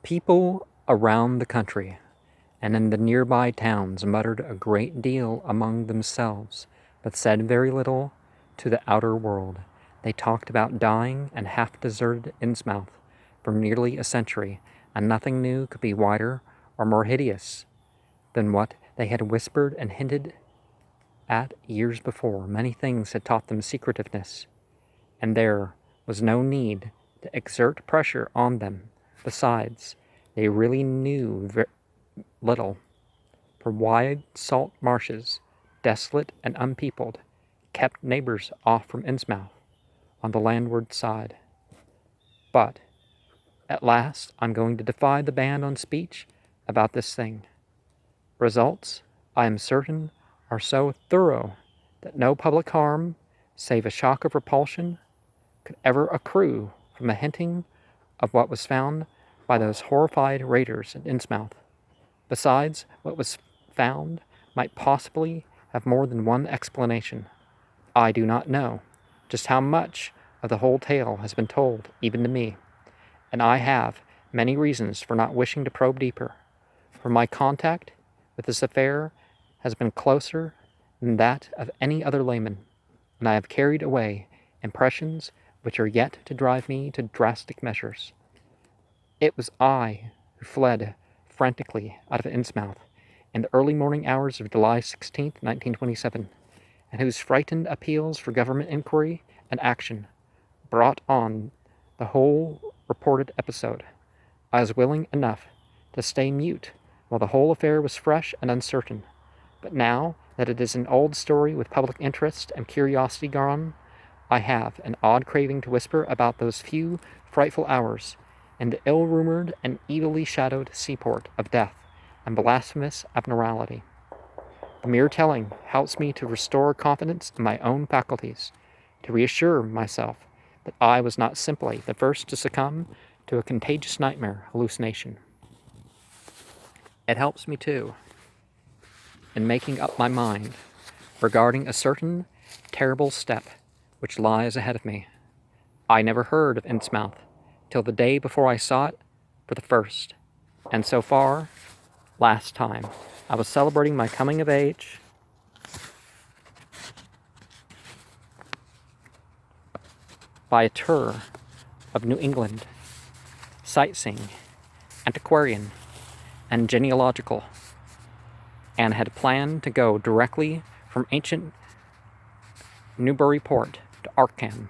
People around the country and in the nearby towns muttered a great deal among themselves, but said very little to the outer world. They talked about dying and half-deserted Innsmouth for nearly a century, and nothing new could be wider or more hideous than what they had whispered and hinted at years before. Many things had taught them secretiveness, and there was no need to exert pressure on them. Besides, they really knew little, for wide salt marshes, desolate and unpeopled, kept neighbors off from Innsmouth on the landward side. But at last I'm going to defy the ban on speech about this thing. Results, I am certain, are so thorough that no public harm, save a shock of repulsion, could ever accrue from the hinting of what was found by those horrified raiders at Innsmouth. Besides, what was found might possibly have more than one explanation. I do not know just how much of the whole tale has been told, even to me, and I have many reasons for not wishing to probe deeper, for my contact with this affair has been closer than that of any other layman, and I have carried away impressions which are yet to drive me to drastic measures. It was I who fled frantically out of Innsmouth in the early morning hours of July 16th, 1927, and whose frightened appeals for government inquiry and action brought on the whole reported episode. I was willing enough to stay mute while the whole affair was fresh and uncertain, but now that it is an old story with public interest and curiosity gone, I have an odd craving to whisper about those few frightful hours in the ill-rumored and evilly shadowed seaport of death and blasphemous abnormality. The mere telling helps me to restore confidence in my own faculties, to reassure myself that I was not simply the first to succumb to a contagious nightmare hallucination. It helps me, too, in making up my mind regarding a certain terrible step which lies ahead of me. I never heard of Innsmouth till the day before I saw it for the first, and so far, last time, I was celebrating my coming of age by a tour of New England, sightseeing, antiquarian, and genealogical, and had planned to go directly from ancient Newburyport to Arkham,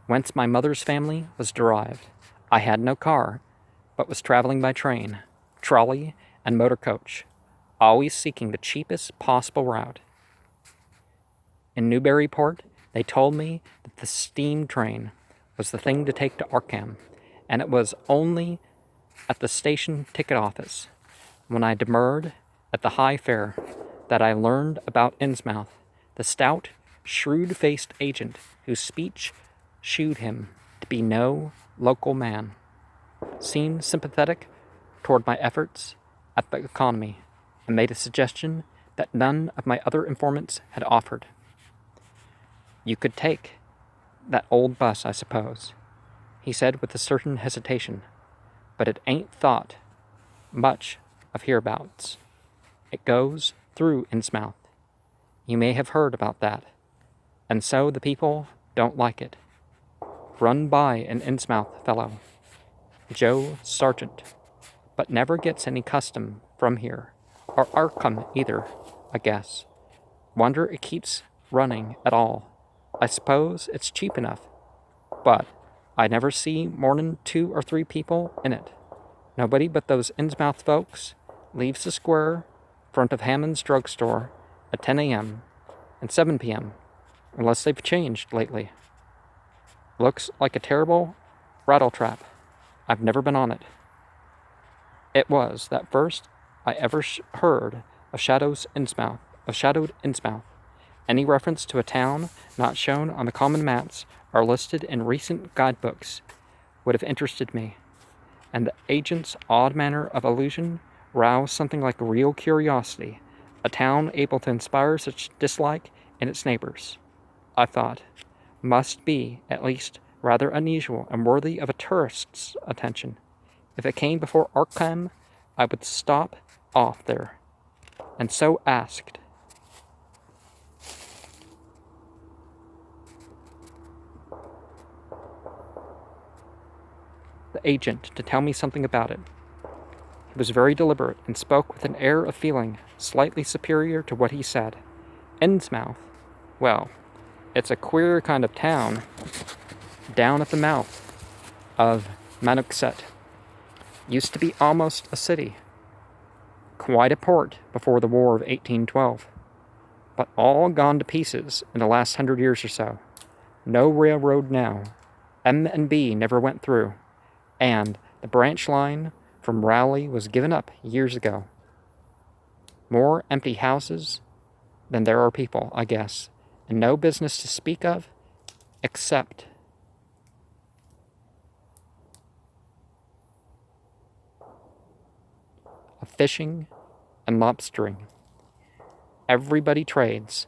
whence my mother's family was derived. I had no car, but was traveling by train, trolley, and motor coach, always seeking the cheapest possible route. In Newburyport, they told me that the steam train was the thing to take to Arkham, and it was only at the station ticket office, when I demurred at the high fare, that I learned about Innsmouth. The stout, shrewd-faced agent whose speech shewed him to be no local man seemed sympathetic toward my efforts at the economy, and made a suggestion that none of my other informants had offered. "You could take that old bus, I suppose," he said with a certain hesitation, "but it ain't thought much of hereabouts. It goes through Innsmouth. You may have heard about that, and so the people don't like it. Run by an Innsmouth fellow, Joe Sargent, but never gets any custom from here, or Arkham either, I guess. Wonder it keeps running at all. I suppose it's cheap enough, but I never see more'n 2 or 3 people in it. Nobody but those Innsmouth folks leaves the square front of Hammond's drugstore at 10 a.m. and 7 p.m., unless they've changed lately. Looks like a terrible rattletrap. I've never been on it." It was that first I ever heard of shadowed Innsmouth. Any reference to a town not shown on the common maps or listed in recent guidebooks would have interested me, and the agent's odd manner of allusion roused something like real curiosity. A town able to inspire such dislike in its neighbors, I thought, must be at least rather unusual and worthy of a tourist's attention. If it came before Arkham, I would stop off there, and so asked. The agent to tell me something about it. He was very deliberate and spoke with an air of feeling slightly superior to what he said. Innsmouth. Well, it's a queer kind of town down at the mouth of Manuxet. Used to be almost a city. Quite a port before the War of 1812. But all gone to pieces in the last 100 years or so. No railroad now. M&B never went through. And the branch line from Raleigh was given up years ago. More empty houses than there are people, I guess, and no business to speak of except of fishing and lobstering. Everybody trades,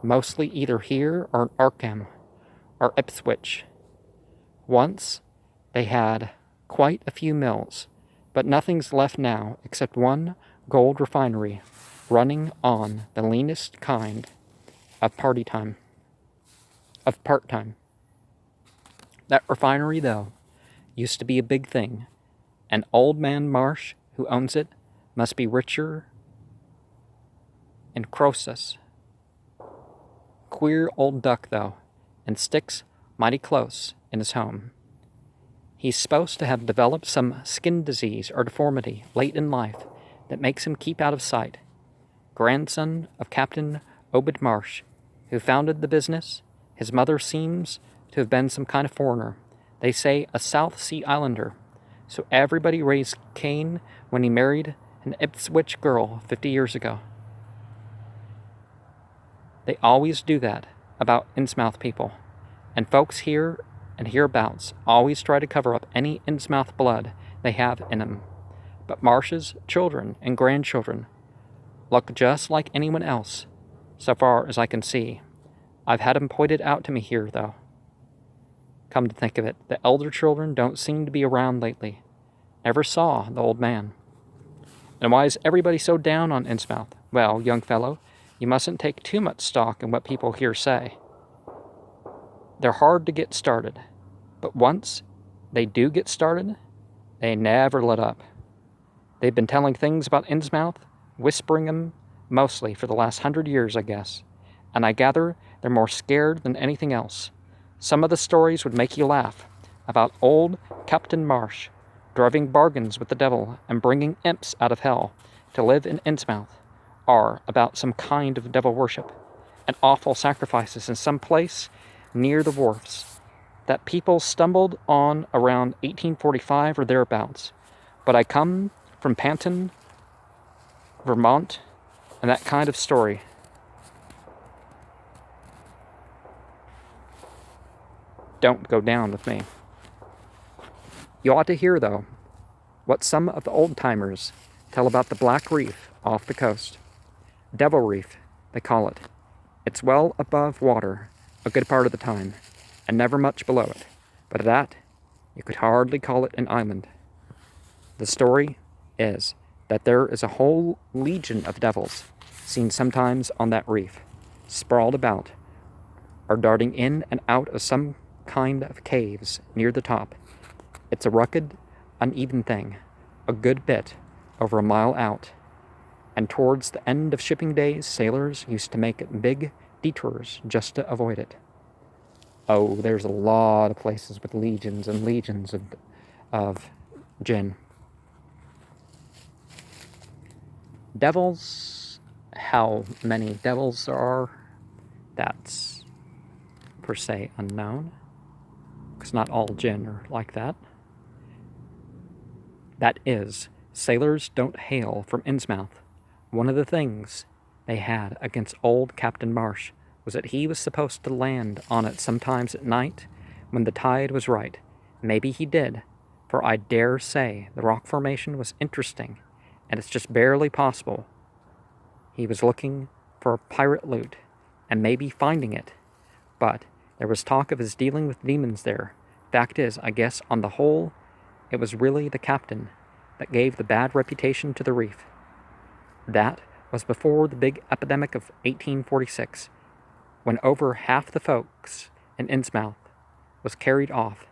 mostly either here or in Arkham or Ipswich. Once they had quite a few mills, but nothing's left now except one gold refinery running on the leanest kind of part-time. That refinery, though, used to be a big thing, and Old Man Marsh, who owns it, must be richer in Croesus. Queer old duck, though, and sticks mighty close in his home. He's supposed to have developed some skin disease or deformity late in life that makes him keep out of sight. Grandson of Captain Obed Marsh, who founded the business, his mother seems to have been some kind of foreigner. They say a South Sea Islander. So everybody raised Cain when he married an Ipswich girl 50 years ago. They always do that about Innsmouth people, and folks here and hereabouts always try to cover up any Innsmouth blood they have in them. But Marsh's children and grandchildren look just like anyone else, so far as I can see. I've had them pointed out to me here, though. Come to think of it, the elder children don't seem to be around lately. Never saw the old man. And why is everybody so down on Innsmouth? Well, young fellow, you mustn't take too much stock in what people here say. They're hard to get started, but once they do get started, they never let up. They've been telling things about Innsmouth, whispering them mostly for the last 100 years, I guess, and I gather they're more scared than anything else. Some of the stories would make you laugh about old Captain Marsh driving bargains with the devil and bringing imps out of hell to live in Innsmouth, or about some kind of devil worship and awful sacrifices in some place near the wharfs that people stumbled on around 1845 or thereabouts. But I come from Panton, Vermont, and that kind of story don't go down with me. You ought to hear, though, what some of the old-timers tell about the Black Reef off the coast. Devil Reef, they call it. It's well above water a good part of the time, and never much below it. But that, you could hardly call it an island. The story is that there is a whole legion of devils seen sometimes on that reef, sprawled about, or darting in and out of some kind of caves near the top. It's a rugged, uneven thing, a good bit over a mile out, and towards the end of shipping days, sailors used to make big detours just to avoid it. Oh, there's a lot of places with legions and legions of jinn. Devils, how many devils there are, that's per se unknown, because not all jinn are like that. That is, sailors don't hail from Innsmouth. One of the things they had against old Captain Marsh was that he was supposed to land on it sometimes at night when the tide was right. Maybe he did, for I dare say the rock formation was interesting, and it's just barely possible he was looking for pirate loot and maybe finding it. But there was talk of his dealing with demons there. Fact is, I guess, on the whole, it was really the captain that gave the bad reputation to the reef. That was before the big epidemic of 1846, when over half the folks in Innsmouth was carried off.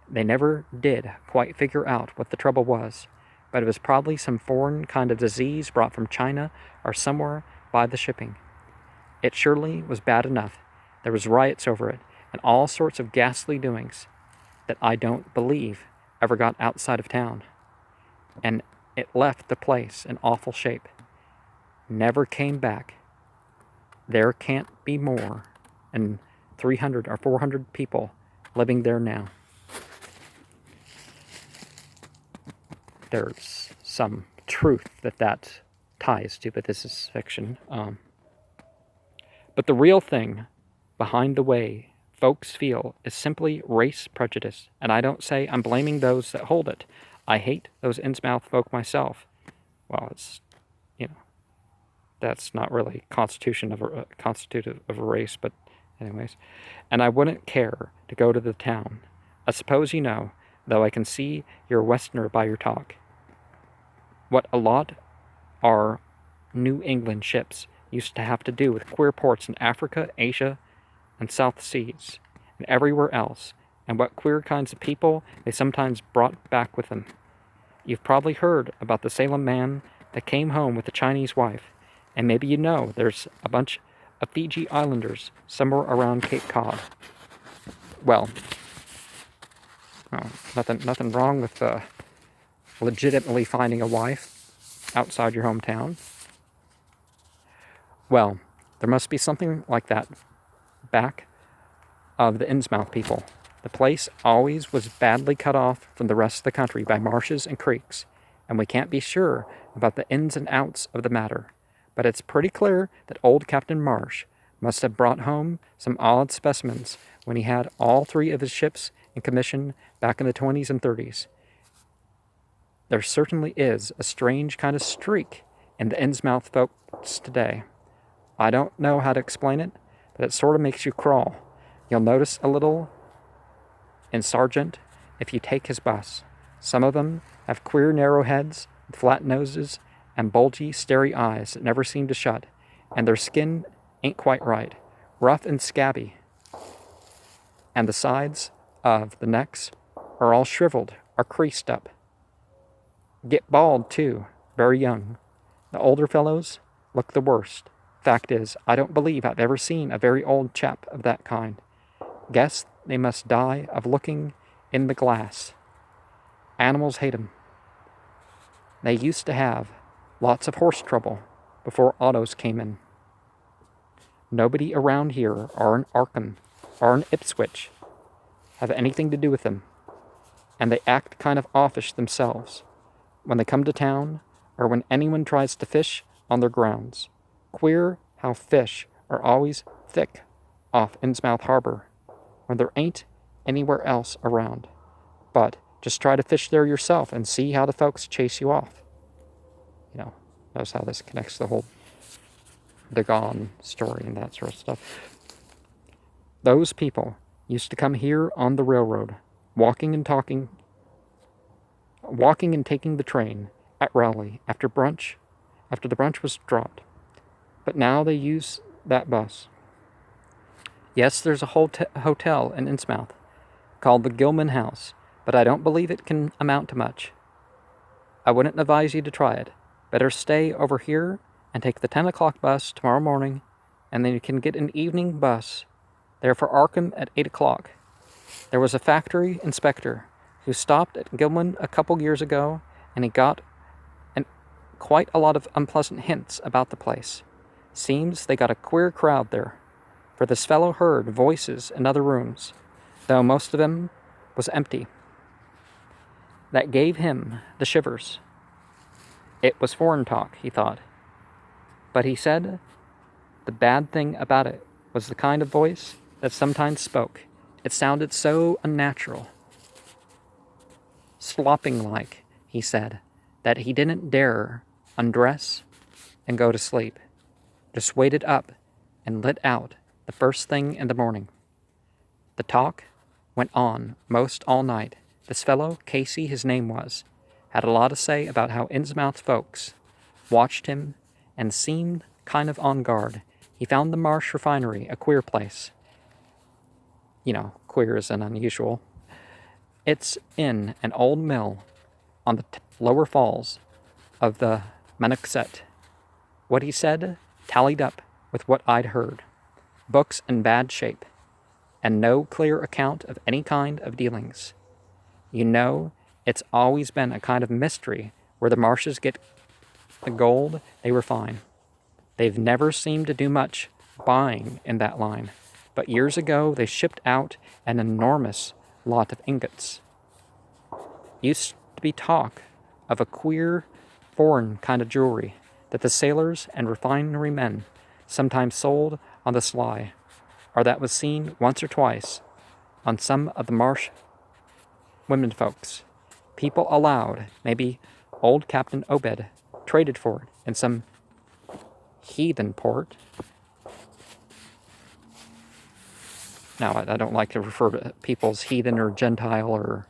They never did quite figure out what the trouble was, but it was probably some foreign kind of disease brought from China or somewhere by the shipping. It surely was bad enough. There was riots over it, and all sorts of ghastly doings that I don't believe ever got outside of town. And it left the place in awful shape. Never came back. There can't be more than 300 or 400 people living there now. There's some truth that ties to, but this is fiction. But the real thing behind the way folks feel is simply race prejudice, and I don't say I'm blaming those that hold it. I hate those Innsmouth folk myself. Well, it's, that's not really constitutive of a race, but anyways. And I wouldn't care to go to the town. I suppose you know, though I can see you're a Westerner by your talk, what a lot are New England ships used to have to do with queer ports in Africa, Asia, and South Seas, and everywhere else, and what queer kinds of people they sometimes brought back with them. You've probably heard about the Salem man that came home with a Chinese wife, and maybe you know there's a bunch of Fiji Islanders somewhere around Cape Cod. Well, nothing wrong with legitimately finding a wife outside your hometown. Well, there must be something like that back of the Innsmouth people. The place always was badly cut off from the rest of the country by marshes and creeks, and we can't be sure about the ins and outs of the matter. But it's pretty clear that old Captain Marsh must have brought home some odd specimens when he had all 3 of his ships in commission back in the 20s and 30s. There certainly is a strange kind of streak in the Innsmouth folks today. I don't know how to explain it, but it sort of makes you crawl. You'll notice a little in Sargent if you take his bus. Some of them have queer narrow heads, flat noses, and bulgy, starey eyes that never seem to shut, and their skin ain't quite right, rough and scabby, and the sides of the necks are all shriveled or creased up. Get bald, too, very young. The older fellows look the worst. Fact is, I don't believe I've ever seen a very old chap of that kind. Guess they must die of looking in the glass. Animals hate 'em. They used to have lots of horse trouble before autos came in. Nobody around here or in Arkham or in Ipswich have anything to do with them, and they act kind of offish themselves when they come to town or when anyone tries to fish on their grounds. Queer how fish are always thick off Innsmouth Harbor when there ain't anywhere else around. But just try to fish there yourself and see how the folks chase you off. Notice how this connects to the whole Dagon story and that sort of stuff. Those people used to come here on the railroad, walking and taking the train at Raleigh after the brunch was dropped. But now they use that bus. Yes, there's a hotel in Innsmouth called the Gilman House, but I don't believe it can amount to much. I wouldn't advise you to try it. Better stay over here and take the 10 o'clock bus tomorrow morning, and then you can get an evening bus there for Arkham at 8 o'clock. There was a factory inspector who stopped at Gilman a couple years ago, and he got quite a lot of unpleasant hints about the place. Seems they got a queer crowd there, for this fellow heard voices in other rooms, though most of them was empty. That gave him the shivers. It was foreign talk, he thought. But he said the bad thing about it was the kind of voice that sometimes spoke. It sounded so unnatural. Slopping-like, he said, that he didn't dare undress and go to sleep. Just waited up and lit out the first thing in the morning. The talk went on most all night, This fellow, Casey his name was, had a lot to say about how Innsmouth folks watched him and seemed kind of on guard. He found the Marsh refinery a queer place. Queer is an unusual. It's in an old mill on the lower falls of the Manoxet. What he said tallied up with what I'd heard. Books in bad shape, and no clear account of any kind of dealings. It's always been a kind of mystery where the Marshes get the gold they refine. They've never seemed to do much buying in that line, but years ago they shipped out an enormous lot of ingots. Used to be talk of a queer, foreign kind of jewelry that the sailors and refinery men sometimes sold on the sly, or that was seen once or twice on some of the Marsh women folks. People allowed maybe old Captain Obed traded for it in some heathen port. Now, I don't like to refer to people as heathen or Gentile or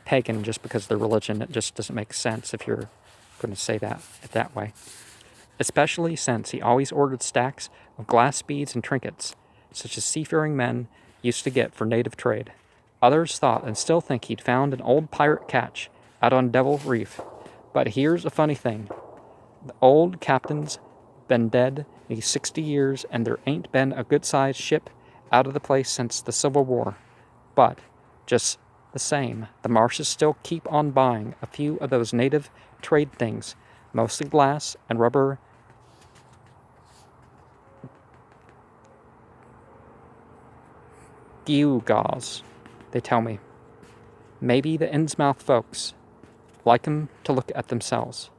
pagan just because of their religion. It just doesn't make sense if you're going to say that way. Especially since he always ordered stacks of glass beads and trinkets, such as seafaring men used to get for native trade. Others thought and still think he'd found an old pirate catch out on Devil Reef. But here's a funny thing. The old captain's been dead these 60 years, and there ain't been a good-sized ship out of the place since the Civil War. But, just the same, the Marshes still keep on buying a few of those native trade things, mostly glass and rubber gewgaws, they tell me. Maybe the Innsmouth folks like 'em to look at themselves.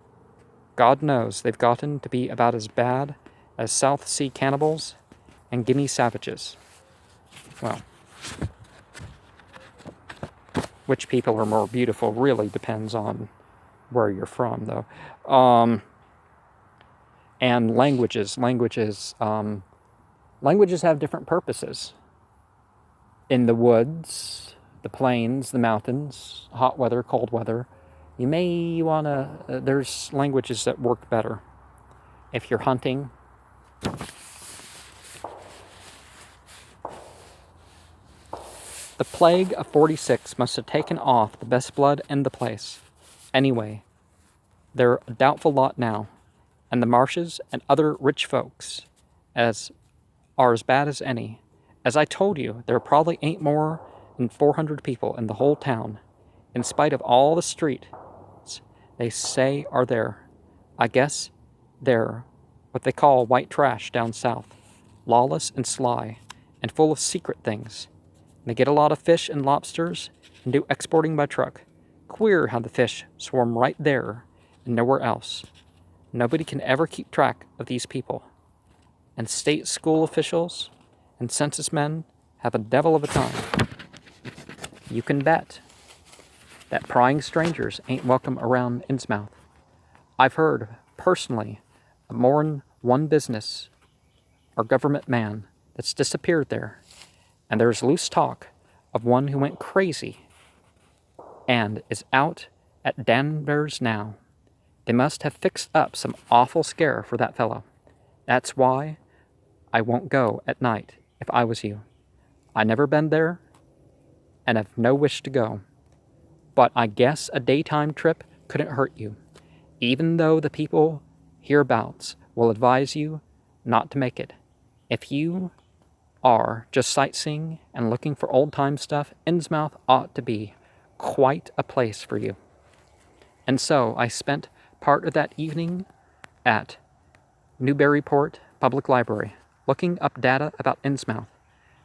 God knows they've gotten to be about as bad as South Sea cannibals and Guinea savages. Well, which people are more beautiful really depends on where you're from, though. And languages have different purposes. In the woods, the plains, the mountains, hot weather, cold weather, you may want to, there's languages that work better. If you're hunting, the plague of 46 must have taken off the best blood in the place. Anyway, they're a doubtful lot now, and the Marshes and other rich folks are as bad as any. As I told you, there probably ain't more than 400 people in the whole town, in spite of all the streets they say are there. I guess they're what they call white trash down south, lawless and sly, and full of secret things. They get a lot of fish and lobsters and do exporting by truck. Queer how the fish swarm right there and nowhere else. Nobody can ever keep track of these people. And state school officials and census men have a devil of a time. You can bet that prying strangers ain't welcome around Innsmouth. I've heard, personally, of more'n one business or government man that's disappeared there, and there's loose talk of one who went crazy and is out at Danvers now. They must have fixed up some awful scare for that fellow. That's why I won't go at night if I was you. I never been there and have no wish to go. But I guess a daytime trip couldn't hurt you, even though the people hereabouts will advise you not to make it. If you are just sightseeing and looking for old-time stuff, Innsmouth ought to be quite a place for you. And so I spent part of that evening at Newburyport Public Library, looking up data about Innsmouth,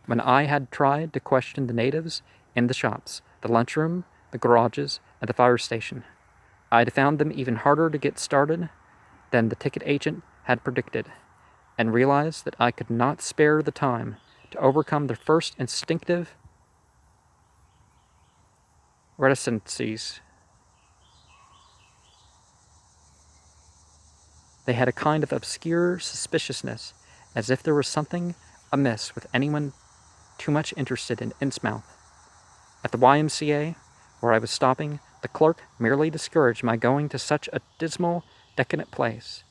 when I had tried to question the natives in the shops, the lunchroom, the garages, and the fire station. I'd found them even harder to get started than the ticket agent had predicted, and realized that I could not spare the time to overcome their first instinctive reticencies. They had a kind of obscure suspiciousness, as if there was something amiss with anyone too much interested in Innsmouth. At the YMCA, where I was stopping, the clerk merely discouraged my going to such a dismal, decadent place,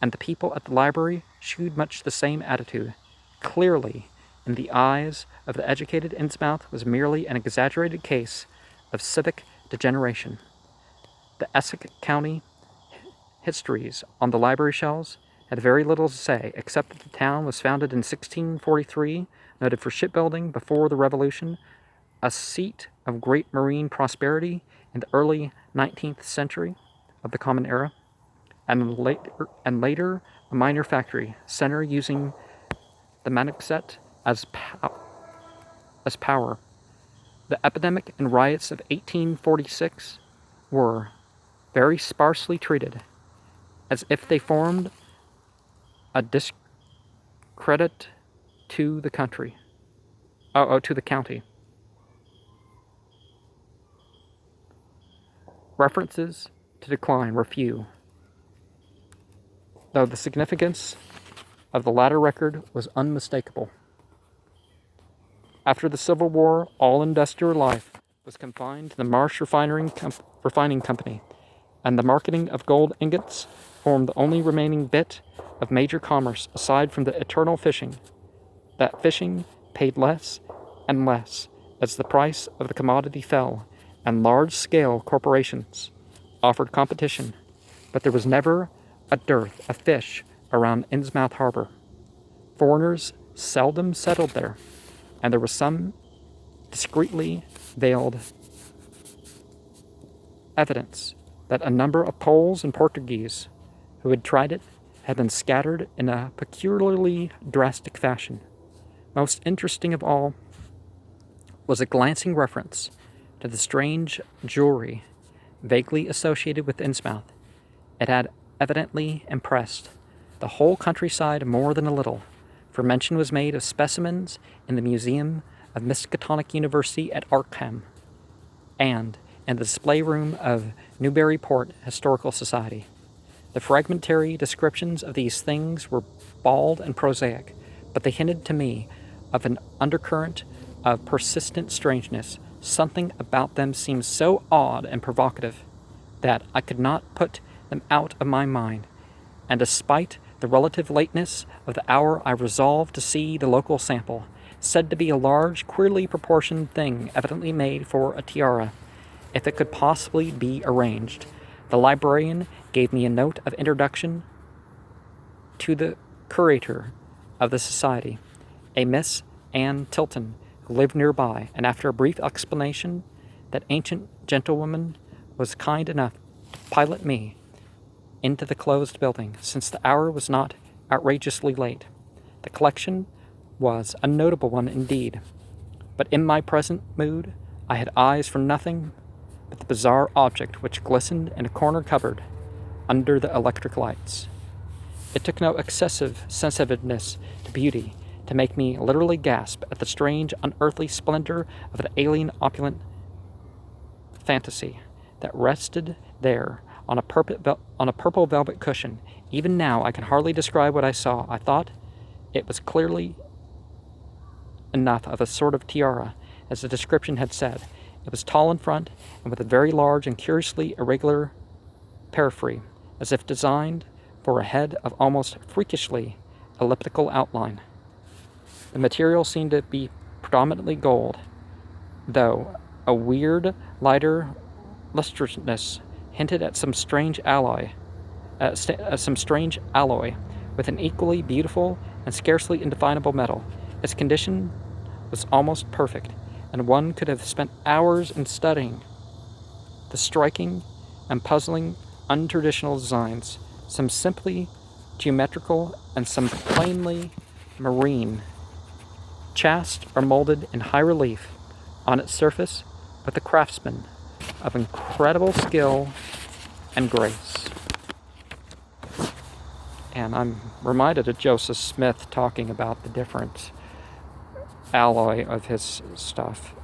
and the people at the library shewed much the same attitude. Clearly, in the eyes of the educated Innsmouth was merely an exaggerated case of civic degeneration. The Essex County histories on the library shelves had very little to say, except that the town was founded in 1643, noted for shipbuilding before the Revolution, a seat of great marine prosperity in the early 19th century of the Common Era, and later a minor factory center using the Manassas as power. The epidemic and riots of 1846 were very sparsely treated, as if they formed a discredit to the country. To the county. References to decline were few, though the significance of the latter record was unmistakable. After the Civil War, all industrial life was confined to the Marsh Refining Company, and the marketing of gold ingots formed the only remaining bit of major commerce aside from the eternal fishing. That fishing paid less and less as the price of the commodity fell, and large-scale corporations offered competition, but there was never a dearth of fish around Innsmouth Harbor. Foreigners seldom settled there, and there was some discreetly veiled evidence that a number of Poles and Portuguese who had tried it had been scattered in a peculiarly drastic fashion. Most interesting of all was a glancing reference to the strange jewelry vaguely associated with Innsmouth. It had evidently impressed the whole countryside more than a little, for mention was made of specimens in the Museum of Miskatonic University at Arkham, and in the display room of Newburyport Historical Society. The fragmentary descriptions of these things were bald and prosaic, but they hinted to me of an undercurrent of persistent strangeness. Something about them seemed so odd and provocative that I could not put them out of my mind, and despite the relative lateness of the hour, I resolved to see the local sample, said to be a large, queerly proportioned thing, evidently made for a tiara, if it could possibly be arranged. The librarian gave me a note of introduction to the curator of the society, a Miss Anne Tilton, who lived nearby, and after a brief explanation, that ancient gentlewoman was kind enough to pilot me into the closed building, since the hour was not outrageously late. The collection was a notable one indeed, but in my present mood I had eyes for nothing but the bizarre object which glistened in a corner cupboard under the electric lights. It took no excessive sensitiveness to beauty to make me literally gasp at the strange, unearthly splendor of an alien, opulent fantasy that rested there on a purple velvet cushion. Even now I can hardly describe what I saw. I thought it was clearly enough of a sort of tiara, as the description had said. It was tall in front, and with a very large and curiously irregular periphery, as if designed for a head of almost freakishly elliptical outline. The material seemed to be predominantly gold, though a weird, lighter lustrousness hinted at some strange alloy with an equally beautiful and scarcely indefinable metal. Its condition was almost perfect, and one could have spent hours in studying the striking and puzzling untraditional designs, some simply geometrical and some plainly marine, cast or molded in high relief on its surface with the craftsman of incredible skill and grace. And I'm reminded of Joseph Smith talking about the different alloy of his stuff.